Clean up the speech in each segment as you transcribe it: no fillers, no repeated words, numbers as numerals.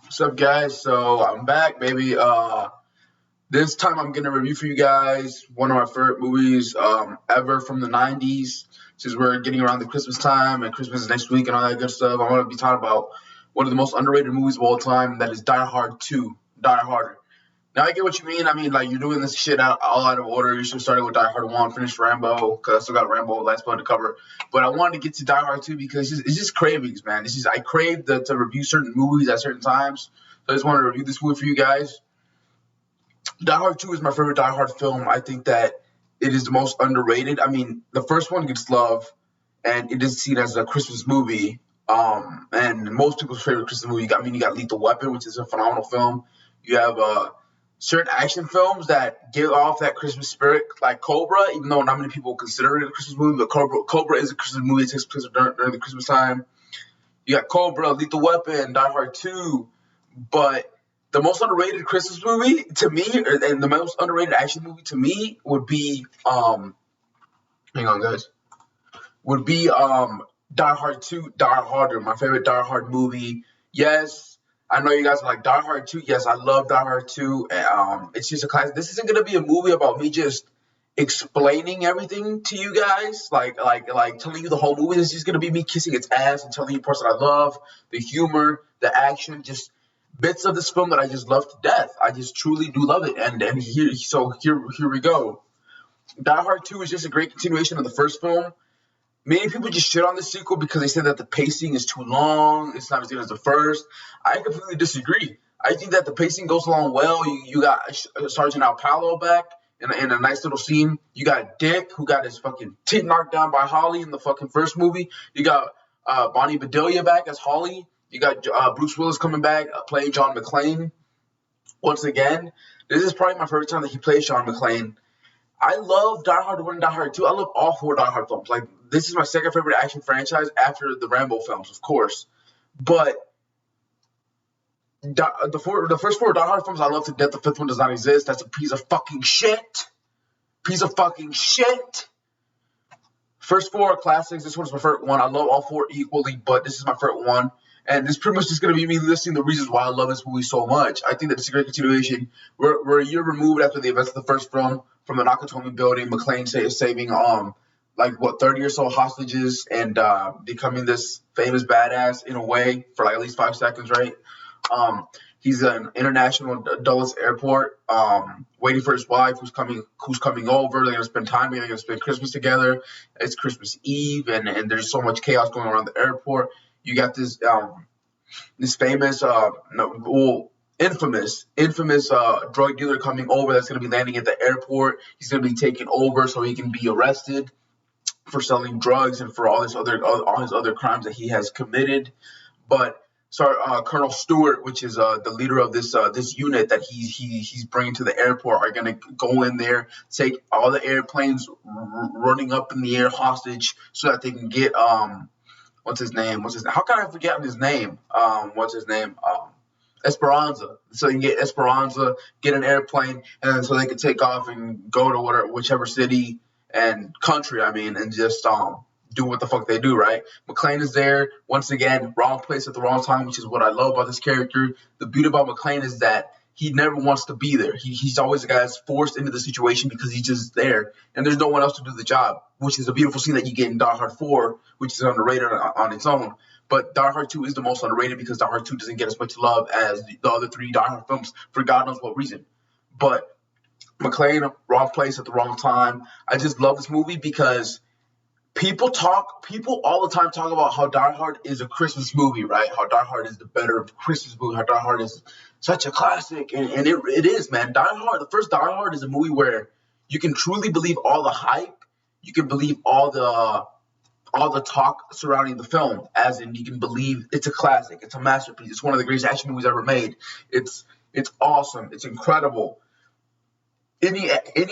What's up, guys? So I'm back, baby. This time I'm gonna review for you guys one of my favorite movies ever from the '90s. Since we're getting around the Christmas time and Christmas is next week and all that good stuff, I'm gonna be talking about one of the most underrated movies of all time. And that is Die Hard 2, Die Harder. Now I get what you mean. I mean, like you're doing this shit all out of order. You should have started with Die Hard 1, finished Rambo, because I still got Rambo Last Blood to cover. But I wanted to get to Die Hard 2 because it's just cravings, man. I crave to review certain movies at certain times. So I just wanted to review this movie for you guys. Die Hard 2 is my favorite Die Hard film. I think that it is the most underrated. I mean, the first one gets love, and it is seen as a Christmas movie. And most people's favorite Christmas movie. You got Lethal Weapon, which is a phenomenal film. You have certain action films that give off that Christmas spirit, like Cobra, even though not many people consider it a Christmas movie, but Cobra is a Christmas movie. It takes place during the Christmas time. You got Cobra, Lethal Weapon, Die Hard 2, but the most underrated Christmas movie to me, and the most underrated action movie to me would be hang on guys, would be Die Hard 2, Die Harder, my favorite Die Hard movie. Yes, I know you guys are like Die Hard 2. Yes, I love Die Hard 2. It's just a classic. This isn't gonna be a movie about me just explaining everything to you guys, like telling you the whole movie. This is gonna be me kissing its ass and telling you parts that I love, the humor, the action, just bits of this film that I just love to death. I just truly do love it. And here we go. Die Hard 2 is just a great continuation of the first film. Many people just shit on the sequel because they said that the pacing is too long. It's not as good as the first. I completely disagree. I think that the pacing goes along well. You got Sergeant Alpalo back in a nice little scene. You got Dick, who got his fucking tit knocked down by Holly in the fucking first movie. You got Bonnie Bedelia back as Holly. You got Bruce Willis coming back playing John McClane once again. This is probably my favorite time that he plays John McClane. I love Die Hard 1 and Die Hard 2. I love all four Die Hard films. Like, this is my second favorite action franchise after the Rambo films, of course. But the first four Die Hard films I love to death. The fifth one does not exist. That's a piece of fucking shit. Piece of fucking shit. First four are classics. This one's my favorite one. I love all four equally, but this is my favorite one. And this pretty much just going to be me listing the reasons why I love this movie so much. I think that it's a great continuation. We're a year removed after the events of the first film from the Nakatomi building. McClane is saving 30 or so hostages and becoming this famous badass in a way for like at least 5 seconds, right? He's in international Dulles Airport, waiting for his wife who's coming over. They're gonna spend time together. They're gonna spend Christmas together. It's Christmas Eve, and there's so much chaos going around the airport. You got this famous, infamous drug dealer coming over that's gonna be landing at the airport. He's gonna be taken over so he can be arrested for selling drugs and for all his other crimes that he has committed. But Colonel Stewart, which is the leader of this unit that he's bringing to the airport, are gonna go in there, take all the airplanes running up in the air hostage, so that they can get what's his name? How can I forget his name? What's his name? Esperanza. So you can get Esperanza, get an airplane, and then so they can take off and go to whichever city and country, and just do what the fuck they do, right? McClane is there once again, wrong place at the wrong time, which is what I love about this character. The beauty about McClane is that he never wants to be there. He's always the guy that's forced into the situation because he's just there, and there's no one else to do the job, which is a beautiful scene that you get in Die Hard 4, which is underrated on its own. But Die Hard 2 is the most underrated because Die Hard 2 doesn't get as much love as the other three Die Hard films for God knows what reason. But McClane, wrong place at the wrong time. I just love this movie because people all the time talk about how Die Hard is a Christmas movie, right? How Die Hard is the better Christmas movie, how Die Hard is such a classic. And it is, man. Die Hard, the first Die Hard is a movie where you can truly believe all the hype. You can believe all the talk surrounding the film, as in you can believe it's a classic. It's a masterpiece. It's one of the greatest action movies ever made. It's awesome. It's incredible. Any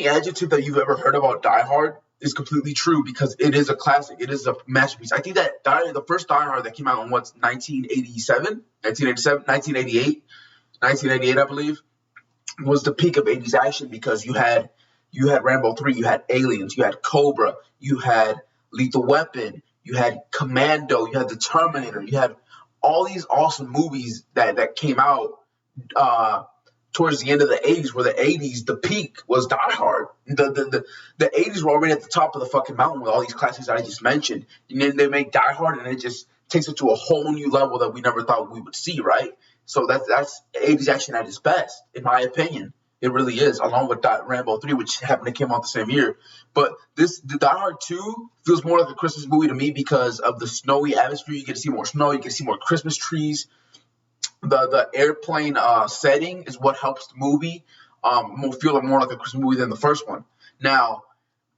adjective that you've ever heard about Die Hard is completely true because it is a classic. It is a masterpiece. I think that the first Die Hard that came out in 1988, I believe, was the peak of 80s action because you had Rambo 3, you had Aliens, you had Cobra, you had Lethal Weapon, you had Commando, you had the Terminator, you had all these awesome movies that came out uh, towards the end of the 80s, where the 80s, the peak was Die Hard. The 80s were already at the top of the fucking mountain with all these classics that I just mentioned. And then they make Die Hard, and it just takes it to a whole new level that we never thought we would see, right? So that's 80s action at its best, in my opinion. It really is, along with Rambo 3, which happened to come out the same year. But the Die Hard 2 feels more like a Christmas movie to me because of the snowy atmosphere. You get to see more snow. You get to see more Christmas trees. The airplane setting is what helps the movie feel more like a Christmas movie than the first one. Now,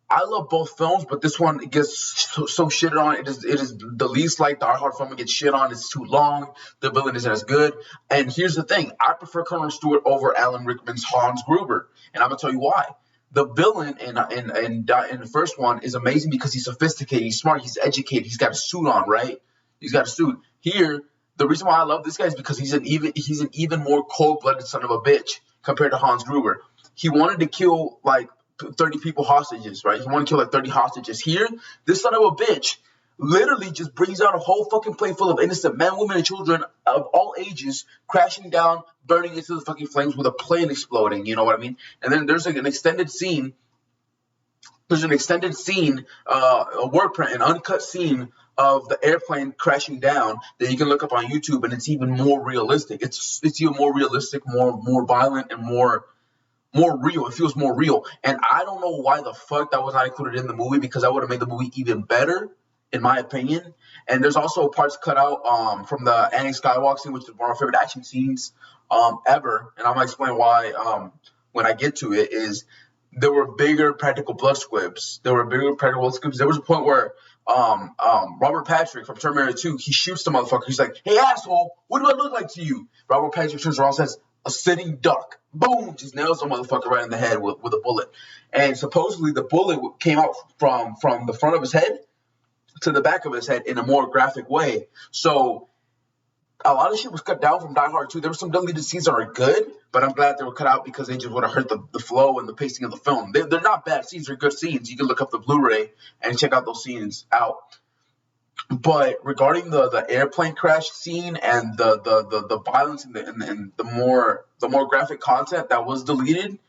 I love both films, but this one it gets so shitted on. It is the least like Die Hard film. It gets shit on. It's too long. The villain isn't as good. And here's the thing: I prefer Colonel Stewart over Alan Rickman's Hans Gruber, and I'm gonna tell you why. The villain in the first one is amazing because he's sophisticated, he's smart, he's educated, he's got a suit on, right? He's got a suit. Here, the reason why I love this guy is because he's an even more cold-blooded son of a bitch compared to Hans Gruber. He wanted to kill like 30 people hostages, right? He wanted to kill like 30 hostages. Here, this son of a bitch literally just brings out a whole fucking plane full of innocent men, women, and children of all ages crashing down, burning into the fucking flames with a plane exploding. You know what I mean? And then there's like an extended scene. There's an extended scene, a word print, an uncut scene of the airplane crashing down that you can look up on YouTube, and it's even more realistic. It's even more realistic, more violent, and more real. It feels more real. And I don't know why the fuck that was not included in the movie, because that would have made the movie even better, in my opinion. And there's also parts cut out from the Anakin Skywalker scene, which is one of my favorite action scenes ever. And I'm gonna explain why when I get to it. Is there were bigger practical blood squibs. There was a point where Robert Patrick from Terminator 2, he shoots the motherfucker. He's like, "Hey asshole, what do I look like to you?" Robert Patrick turns around and says, "A sitting duck." Boom! Just nails the motherfucker right in the head with a bullet. And supposedly the bullet came out from the front of his head to the back of his head in a more graphic way. So a lot of shit was cut down from Die Hard 2. There were some deleted scenes that are good, but I'm glad they were cut out because they just would have hurt the flow and the pacing of the film. They're not bad scenes. They're good scenes. You can look up the Blu-ray and check out those scenes out. But regarding the airplane crash scene and the violence and the more graphic content that was deleted,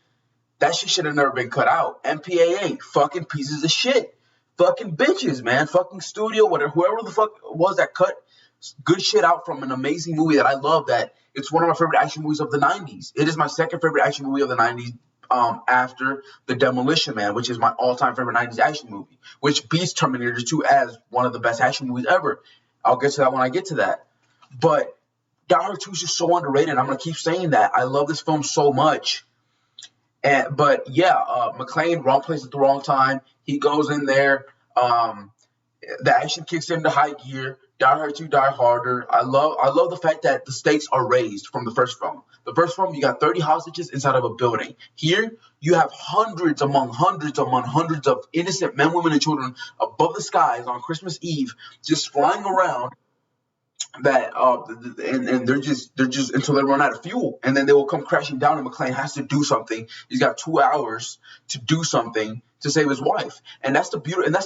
that shit should have never been cut out. MPAA, fucking pieces of shit, fucking bitches, man, fucking studio, whatever, whoever the fuck was that cut good shit out from an amazing movie that I love. That it's one of my favorite action movies of the 90s. It is my second favorite action movie of the 90s. After The Demolition Man, which is my all-time favorite 90s action movie, which beats Terminator 2 as one of the best action movies ever. I'll get to that when I get to that. But Die Hard 2 is just so underrated. I'm going to keep saying that. I love this film so much. But McClane, wrong place at the wrong time. He goes in there. The action kicks into high gear. Die Hard 2, Die Harder. I love the fact that the stakes are raised from the first film. The first film, you got 30 hostages inside of a building. Here, you have hundreds among hundreds of innocent men, women, and children above the skies on Christmas Eve, just flying around. That and they're just until they run out of fuel, and then they will come crashing down. And McClane has to do something. He's got 2 hours to do something to save his wife, and that's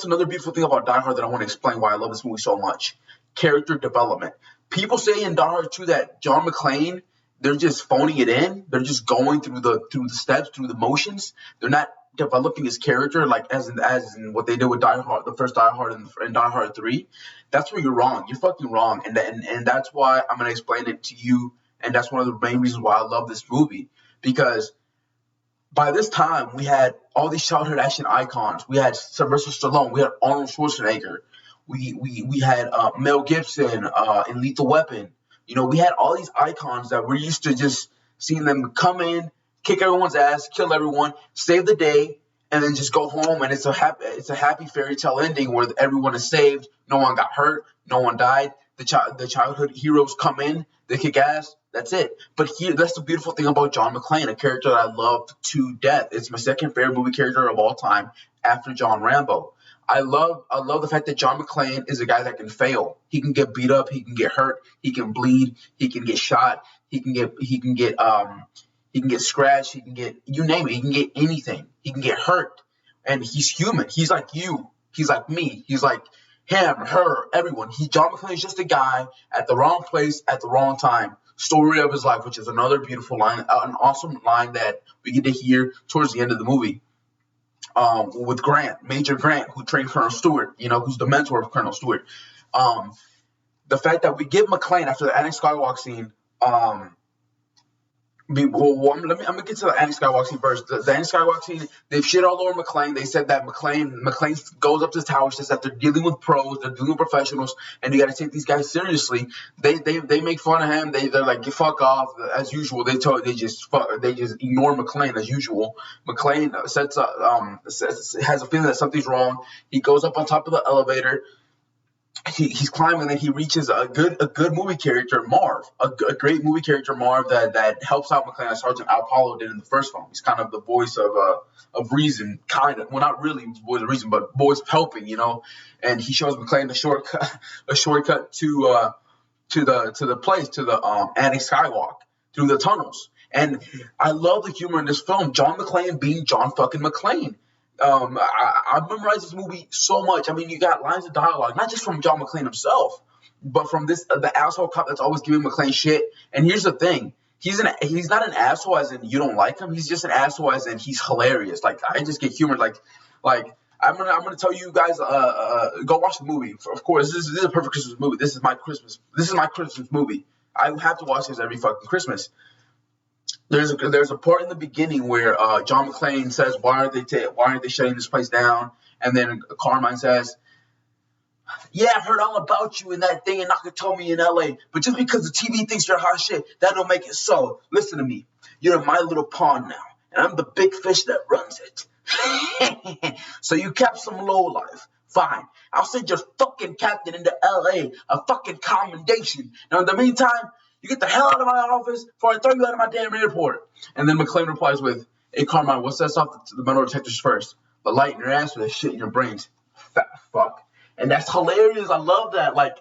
another beautiful thing about Die Hard that I want to explain why I love this movie so much. Character development. People say in Die Hard 2 that John McClane, they're just phoning it in. They're just going through the steps, through the motions. They're not developing his character like as in what they did with Die Hard, the first Die Hard and Die Hard 3. That's where you're wrong. You're fucking wrong. And that's why I'm going to explain it to you. And that's one of the main reasons why I love this movie. Because by this time, we had all these childhood action icons. We had Sylvester Stallone. We had Arnold Schwarzenegger. We had Mel Gibson in Lethal Weapon. You know, we had all these icons that we're used to just seeing them come in, kick everyone's ass, kill everyone, save the day, and then just go home. And it's a happy fairy tale ending where everyone is saved, no one got hurt, no one died. The childhood heroes come in, they kick ass, that's it. But here, that's the beautiful thing about John McClane, a character that I love to death. It's my second favorite movie character of all time after John Rambo. I love the fact that John McClane is a guy that can fail. He can get beat up, he can get hurt, he can bleed, he can get shot, he can get scratched, he can get, you name it, he can get anything. He can get hurt. And he's human. He's like you. He's like me. He's like Him, her, everyone. John McClane is just a guy at the wrong place at the wrong time. Story of his life, which is another beautiful line, an awesome line that we get to hear towards the end of the movie. With Grant, Major Grant, who trained Colonel Stewart, who's the mentor of Colonel Stewart. The fact that we get McClane after the Anakin Skywalker scene. I'm gonna get to the Anakin Skywalker scene first. The Anakin Skywalker scene, they've shit all over McClane. They said that McClane goes up to the tower, says that they're dealing with pros, they're dealing with professionals, and you got to take these guys seriously. They make fun of him. They're like, fuck off as usual. They just ignore McClane as usual. McClane has a feeling that something's wrong. He goes up on top of the elevator. He's climbing, and then he reaches a good movie character, Marv, a great movie character, Marv, that helps out McClane as Sergeant Apollo did in the first film. He's kind of the voice of reason, kind of. Well, not really voice of reason, but voice of helping, And he shows McClane a shortcut to the place, to the Anakin Skywalk through the tunnels. And I love the humor in this film. John McClane being John fucking McClane. I've memorized this movie so much. I mean, you got lines of dialogue, not just from John McClane himself, but from the asshole cop that's always giving McClane shit. And here's the thing: he's not an asshole as in you don't like him. He's just an asshole as in he's hilarious. Like, I just get humor. Like I'm gonna tell you guys, go watch the movie. Of course, this is a perfect Christmas movie. This is my Christmas movie. I have to watch this every fucking Christmas. There's a part in the beginning where John McClane says, why aren't they shutting this place down? And then Carmine says, yeah, I heard all about you and that thing in Nakatomi in LA, but just because the TV thinks you're hot shit, that don't make it so. Listen to me. You're in my little pond now, and I'm the big fish that runs it. So you kept some lowlife. Fine. I'll send your fucking captain into LA a fucking commendation. Now, in the meantime, you get the hell out of my office before I throw you out of my damn airport. And then McClane replies with, hey, Carmine, what sets off the metal detectors first? The light in your ass or the shit in your brains? Fat fuck. And that's hilarious. I love that. Like,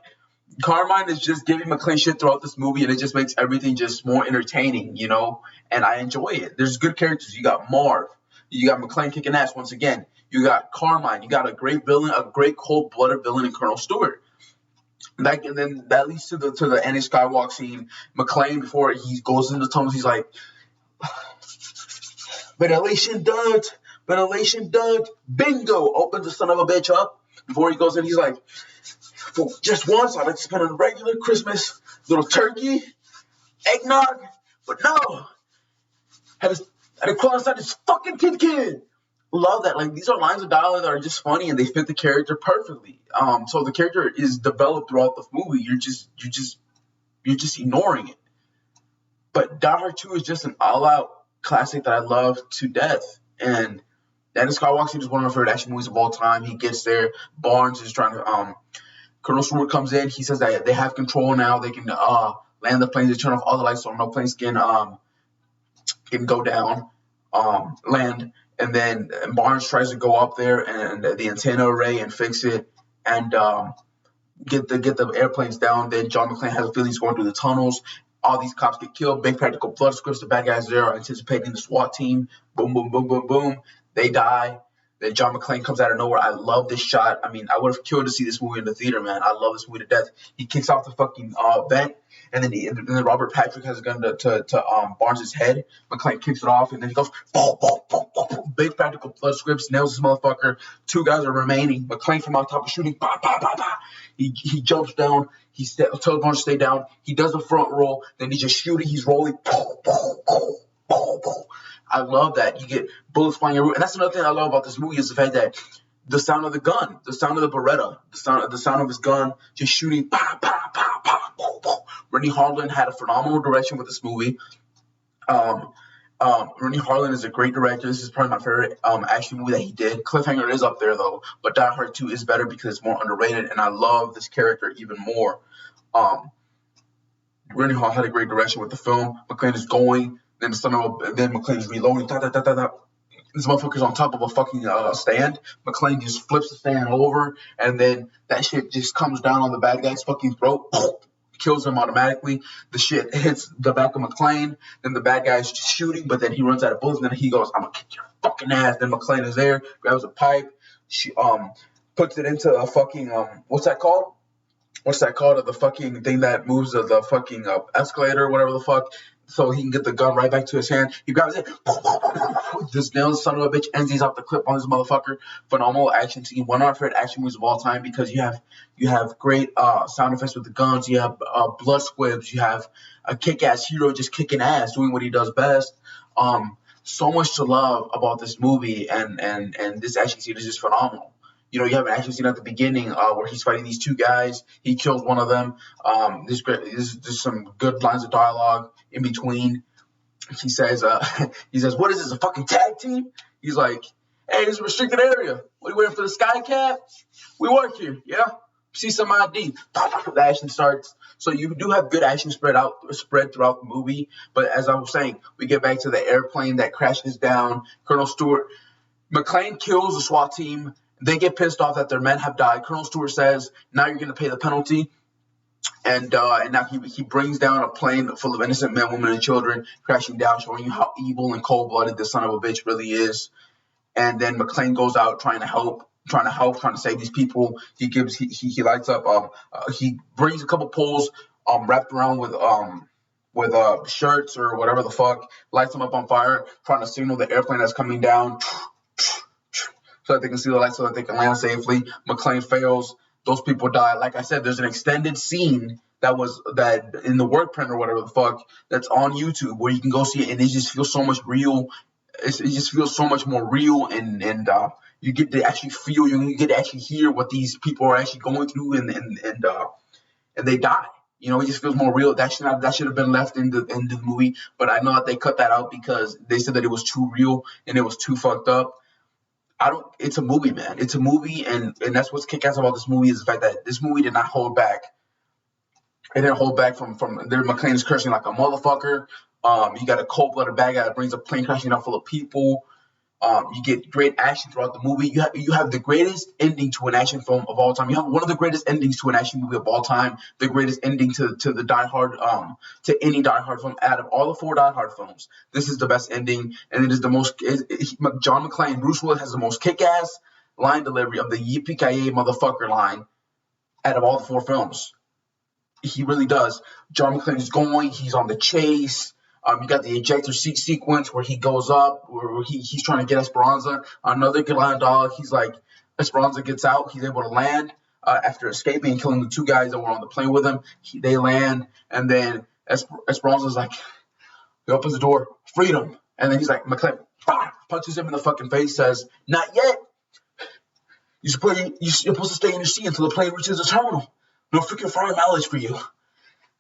Carmine is just giving McClane shit throughout this movie, and it just makes everything just more entertaining, And I enjoy it. There's good characters. You got Marv. You got McClane kicking ass once again. You got Carmine. You got a great villain, a great cold-blooded villain in Colonel Stewart. And then that leads to the Anakin Skywalker scene. McClane, before he goes into the tunnels, he's like, ventilation duct, bingo, opens the son of a bitch up. Before he goes in, he's like, for just once, I'd like to spend a regular Christmas, little turkey, eggnog, but no, had to crawl inside this fucking kid. Love that. Like, these are lines of dialogue that are just funny and they fit the character perfectly. So the character is developed throughout the movie. You're just ignoring it. But Die Hard 2 is just an all-out classic that I love to death. And Anakin Skywalker is one of my favorite action movies of all time. He gets there. Barnes is trying to. Colonel Stewart comes in. He says that they have control now. They can land the planes. They turn off all the lights so no planes can go down, land. And then Barnes tries to go up there and the antenna array and fix it and get the airplanes down. Then John McClane has a feeling he's going through the tunnels. All these cops get killed. Big practical blood scripts. The bad guys there are anticipating the SWAT team. Boom, boom, boom, boom, boom. They die. Then John McClane comes out of nowhere. I love this shot. I mean, I would have killed to see this movie in the theater, man. I love this movie to death. He kicks off the fucking vent, and then Robert Patrick has a gun to Barnes' head. McClane kicks it off, and then he goes, boom, boom, boom, boom, boom. Big practical blood scripts, nails this motherfucker. 2 guys are remaining. McClane from on top of shooting, bah, bah, bah, bah. He jumps down. He tells Barnes to stay down. He does a front roll. Then he's just shooting. He's rolling. Boom, boom, boom, boom, boom. I love that. You get bullets flying everywhere. And that's another thing I love about this movie is the fact that the sound of the gun, the sound of the Beretta, the sound of his gun just shooting, bah, bah, bah, bah, boom, boom. Rennie Harlin had a phenomenal direction with this movie. Rennie Harlin is a great director. This is probably my favorite action movie that he did. Cliffhanger is up there, though. But Die Hard 2 is better because it's more underrated, and I love this character even more. Rennie Harlin had a great direction with the film. McClane is going. Then McClane is reloading. This motherfucker's on top of a fucking stand. McClane just flips the stand over, and then that shit just comes down on the bad guy's fucking throat, kills him automatically. The shit hits the back of McClane. Then the bad guy's just shooting, but then he runs out of bullets, and then he goes, I'm gonna kick your fucking ass. Then McClane is there, grabs a pipe. puts it into a fucking what's that called? What's that called? The fucking thing that moves the fucking escalator or whatever the fuck. So he can get the gun right back to his hand. He grabs it, just nails the son of a bitch, ends he's off the clip on this motherfucker. Phenomenal action scene. One of my favorite action movies of all time because you have great sound effects with the guns. You have blood squibs. You have a kick-ass hero just kicking ass, doing what he does best. So much to love about this movie, and this action scene is just phenomenal. You know, you have an action scene at the beginning where he's fighting these two guys. He kills one of them. There's some good lines of dialogue in between. He says, "What is this? A fucking tag team?" He's like, "Hey, it's a restricted area. What are you waiting for the sky cap? We work here, yeah. See some ID." The action starts. So you do have good action spread throughout the movie. But as I was saying, we get back to the airplane that crashes down. Colonel Stewart, McClane kills the SWAT team. They get pissed off that their men have died. Colonel Stewart says, "Now you're going to pay the penalty." And now he brings down a plane full of innocent men, women, and children crashing down, showing you how evil and cold-blooded this son of a bitch really is. And then McClane goes out trying to save these people. He lights up. He brings a couple poles wrapped around with shirts or whatever the fuck, lights them up on fire, trying to signal the airplane that's coming down, so that they can see the light, so that they can land safely. McClane fails. Those people die. Like I said, there's an extended scene that in the work print or whatever the fuck that's on YouTube where you can go see it, and it just feels so much real. It just feels so much more real, and you get to actually feel, you get to actually hear what these people are actually going through, and they die. You know, it just feels more real. That should have been left in the movie, but I know that they cut that out because they said that it was too real and it was too fucked up. It's a movie, man. It's a movie, and that's what's kick-ass about this movie is the fact that this movie did not hold back. It didn't hold back from there. McClane is cursing like a motherfucker. You got a cold-blooded bad guy that brings a plane crashing down full of people. You get great action throughout the movie. You have the greatest ending to an action film of all time. You have one of the greatest endings to an action movie of all time. The greatest ending to the Die Hard to any Die Hard film out of all the 4 Die Hard films. This is the best ending, and it is the most. John McClane, Bruce Willis has the most kick-ass line delivery of the "Yippee-ki-yay motherfucker" line out of all the 4 films. He really does. John McClane is going. He's on the chase. You got the ejector seat sequence where he goes up, where he's trying to get Esperanza. Another good line of dialogue. He's like, Esperanza gets out. He's able to land after escaping and killing the 2 guys that were on the plane with him. They land, and then Esperanza's like, he opens the door, freedom. And then he's like, McClane punches him in the fucking face, says, "Not yet. You're supposed to stay in your seat until the plane reaches the terminal. No freaking fire mileage for you.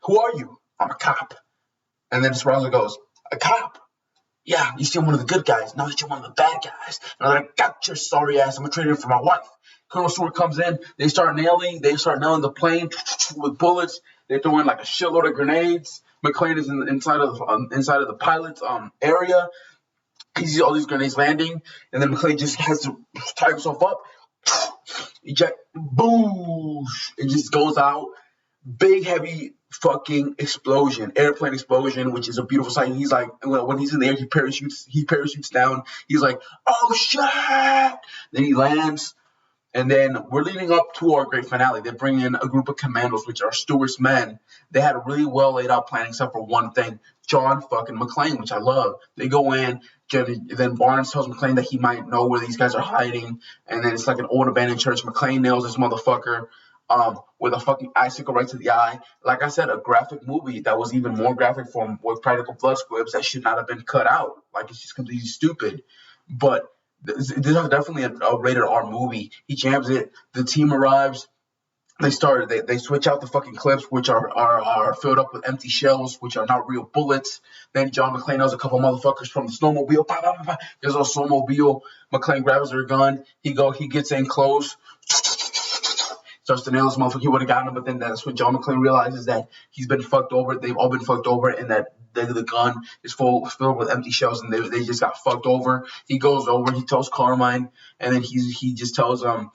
Who are you?" "I'm a cop." And then Esperanza goes, "A cop? Yeah, you seem one of the good guys. Now that you're one of the bad guys." And I'm like, "Got your sorry ass. I'm gonna trade it for my wife." Colonel Stewart comes in. They start nailing the plane with bullets. They throw in like a shitload of grenades. McClane is inside of the pilot's area. He sees all these grenades landing, and then McClane just has to tie himself up. Eject, boosh! It just goes out. Big, heavy fucking explosion, airplane explosion, which is a beautiful sight. He's like, when he's in the air, he parachutes down. He's like, "Oh shit!" Then he lands, and then we're leading up to our great finale. They bring in a group of commandos, which are Stewart's men. They had a really well laid out plan, except for one thing: John fucking McClane, which I love. They go in. Then Barnes tells McClane that he might know where these guys are hiding, and then it's like an old abandoned church. McClane nails this motherfucker. With a fucking icicle right to the eye. Like I said, a graphic movie that was even more graphic with practical blood squibs that should not have been cut out. Like, it's just completely stupid. But this is definitely a rated R movie. He jams it. The team arrives. They switch out the fucking clips, which are filled up with empty shells, which are not real bullets. Then John McClane knows a couple motherfuckers from the snowmobile. There's a snowmobile. McClane grabs their gun. He gets in close. Starts to nail this motherfucker. He would have gotten him, but then that's when John McClane realizes that he's been fucked over. They've all been fucked over, and that the gun is filled with empty shells, and they just got fucked over. He goes over. He tells Carmine, and then he just tells him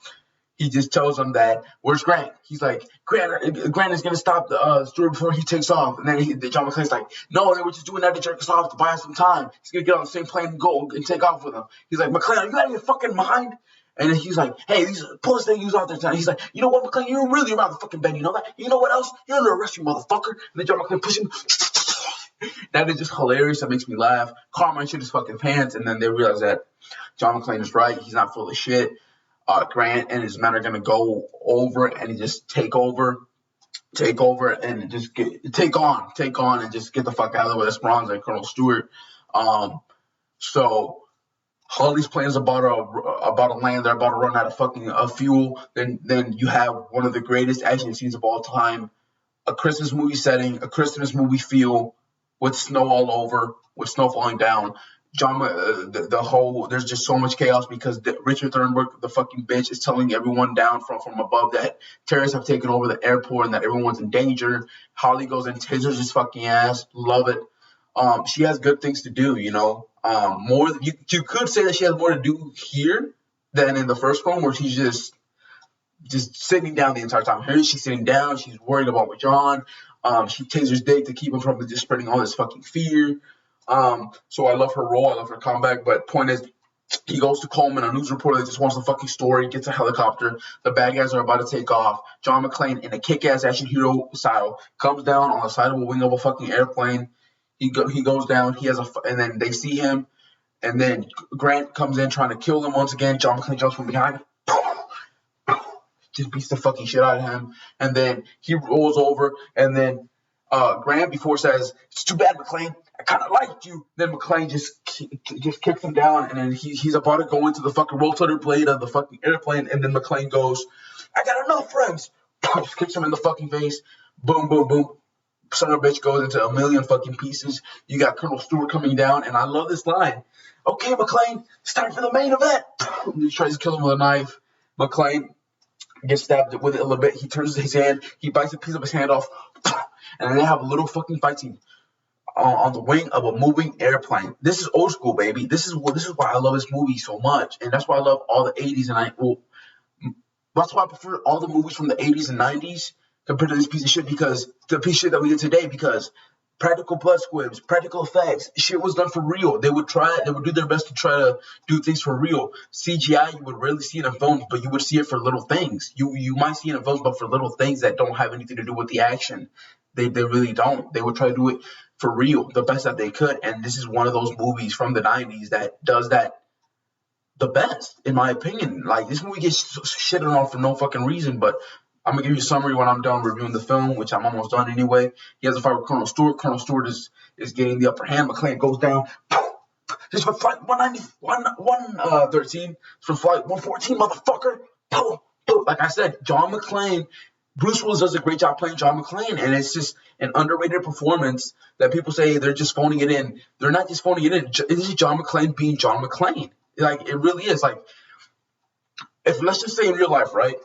that, "Where's Grant?" He's like, Grant is gonna stop the Stewart before he takes off. And then John McClane's like, "No, they were just doing that to jerk us off to buy us some time. He's gonna get on the same plane and go and take off with him." He's like, "McClane, are you out of your fucking mind?" And then he's like, hey, these are the pullest they use out there tonight. He's like, you know what, McClane, you're really around the fucking bend, you know that? You know what else? You're under arrest, you motherfucker. And then John McClane pushes him. That is just hilarious. That makes me laugh. Carmine shit his fucking pants, and then they realize that John McClane is right. He's not full of shit. Grant and his men are gonna go over and just take over, and just take on, and just get the fuck out of there with Esperanza and Colonel Stewart. So all these planes about to land. They're about to run out of fucking fuel. Then you have one of the greatest action scenes of all time. A Christmas movie setting, a Christmas movie feel, with snow all over, with snow falling down. There's just so much chaos because Richard Thornburg, the fucking bitch, is telling everyone down from above that terrorists have taken over the airport and that everyone's in danger. Holly goes and tasers his fucking ass. Love it. She has good things to do, you know. More you could say that she has more to do here than in the first film, where she's just sitting down the entire time. Here she's sitting down. She's worried about John. She tasers Dick to keep him from just spreading all this fucking fear. So I love her role. I love her comeback. But point is, he goes to Coleman, a news reporter that just wants the fucking story, gets a helicopter. The bad guys are about to take off. John McClane, in a kick-ass action hero style, comes down on the side of a wing of a fucking airplane. He goes down. And then they see him. And then Grant comes in trying to kill him once again. John McClane jumps from behind. Just beats the fucking shit out of him. And then he rolls over. And then Grant before says, "It's too bad, McClane. I kind of liked you." Then McClane just kicks him down. And then he's about to go into the fucking rotator blade of the fucking airplane. And then McClane goes, "I got enough friends." Just kicks him in the fucking face. Boom, boom, boom. Son of a bitch goes into a million fucking pieces. You got Colonel Stewart coming down, and I love this line. "Okay, McClane, it's time for the main event." And he tries to kill him with a knife. McClane gets stabbed with it a little bit. He turns his hand. He bites a piece of his hand off. And then they have a little fucking fight scene on the wing of a moving airplane. This is old school, baby. This is why I love this movie so much. And that's why I love all the 80s that's why I prefer all the movies from the 80s and 90s compared to this piece of shit, because the piece of shit that we did today, because practical blood squibs, practical effects, shit was done for real. They would do their best to try to do things for real. CGI, you would rarely see it in films, but you would see it for little things. You might see it in films, but for little things that don't have anything to do with the action. They really don't. They would try to do it for real, the best that they could. And this is one of those movies from the 90s that does that the best, in my opinion. Like, this movie gets shitted on for no fucking reason, but I'm going to give you a summary when I'm done reviewing the film, which I'm almost done anyway. He has a fight with Colonel Stewart. Colonel Stewart is getting the upper hand. McClane goes down. This is for flight 113. It's for flight 114, motherfucker. Like I said, John McClane, Bruce Willis does a great job playing John McClane, and it's just an underrated performance that people say they're just phoning it in. They're not just phoning it in. This is John McClane being John McClane. Like, it really is. Like, if let's just say in real life, right?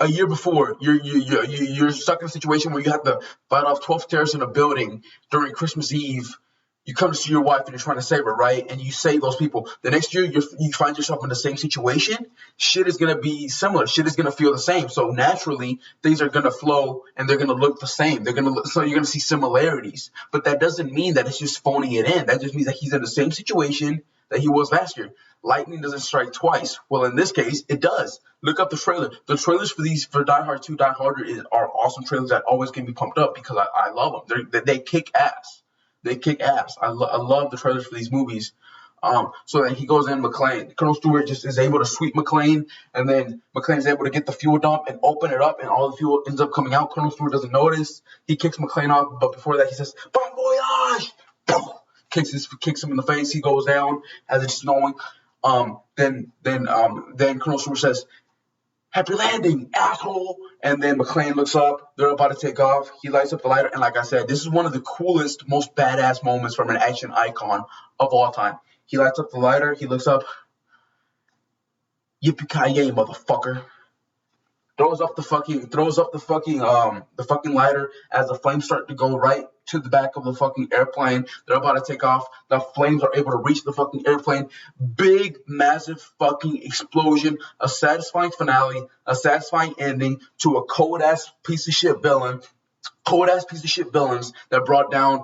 A year before, you're stuck in a situation where you have to fight off 12 terrorists in a building during Christmas Eve. You come to see your wife and you're trying to save her, right? And you save those people. The next year, you find yourself in the same situation. Shit is going to be similar. Shit is going to feel the same. So naturally, things are going to flow and they're going to look the same. So you're going to see similarities. But that doesn't mean that it's just phoning it in. That just means that he's in the same situation that he was last year. Lightning doesn't strike twice. Well, in this case, it does. Look up the trailer. The trailers for Die Hard 2, Die Harder are awesome trailers that always get me pumped up because I love them. They kick ass. They kick ass. I love the trailers for these movies. So then he goes in, McClane. Colonel Stewart just is able to sweep McClane, and then McClane is able to get the fuel dump and open it up, and all the fuel ends up coming out. Colonel Stewart doesn't notice. He kicks McClane off, but before that he says, "Bon voyage!" Boom! Kicks him in the face. He goes down as it's snowing. Then Colonel Stewart says, "Happy landing, asshole!" And then McClane looks up. They're about to take off. He lights up the lighter, and like I said, this is one of the coolest, most badass moments from an action icon of all time. He lights up the lighter. He looks up. "Yippee-ki-yay, motherfucker!" Throws up the fucking lighter as the flames start to go right to the back of the fucking airplane. They're about to take off. The flames are able to reach the fucking airplane. Big, massive fucking explosion. A satisfying finale. A satisfying ending to a cold-ass piece of shit villain. Cold-ass piece of shit villains that brought down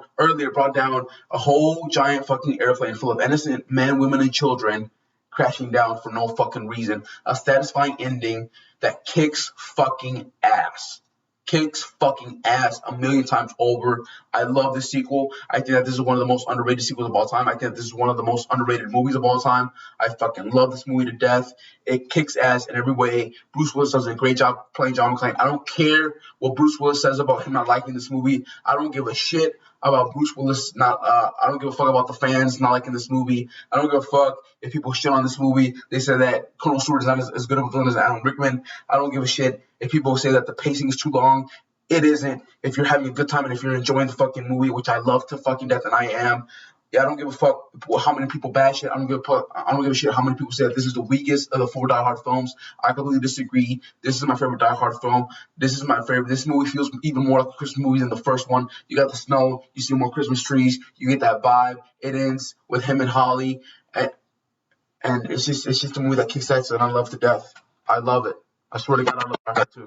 a whole giant fucking airplane full of innocent men, women, and children. crashing down for no fucking reason. A satisfying ending that kicks fucking ass. Kicks fucking ass a million times over. I love this sequel. I think that this is one of the most underrated sequels of all time. I think that this is one of the most underrated movies of all time. I fucking love this movie to death. It kicks ass in every way. Bruce Willis does a great job playing John McClane. I don't care what Bruce Willis says about him not liking this movie. I don't give a shit about Bruce Willis not. I don't give a fuck about the fans not liking this movie. I don't give a fuck if people shit on this movie. They say that Colonel Stewart is not as good of a villain as Alan Rickman. I don't give a shit if people say that the pacing is too long. It isn't. If you're having a good time and if you're enjoying the fucking movie, which I love to fucking death, and I am. Yeah, I don't give a fuck how many people bash it. I don't give a shit how many people say that this is the weakest of the 4 Die Hard films. I completely disagree. This is my favorite Die Hard film. This is my favorite. This movie feels even more like a Christmas movie than the first one. You got the snow. You see more Christmas trees. You get that vibe. It ends with him and Holly, and it's just a movie that kicks ass and I love to death. I love it. I swear to God, I love it too.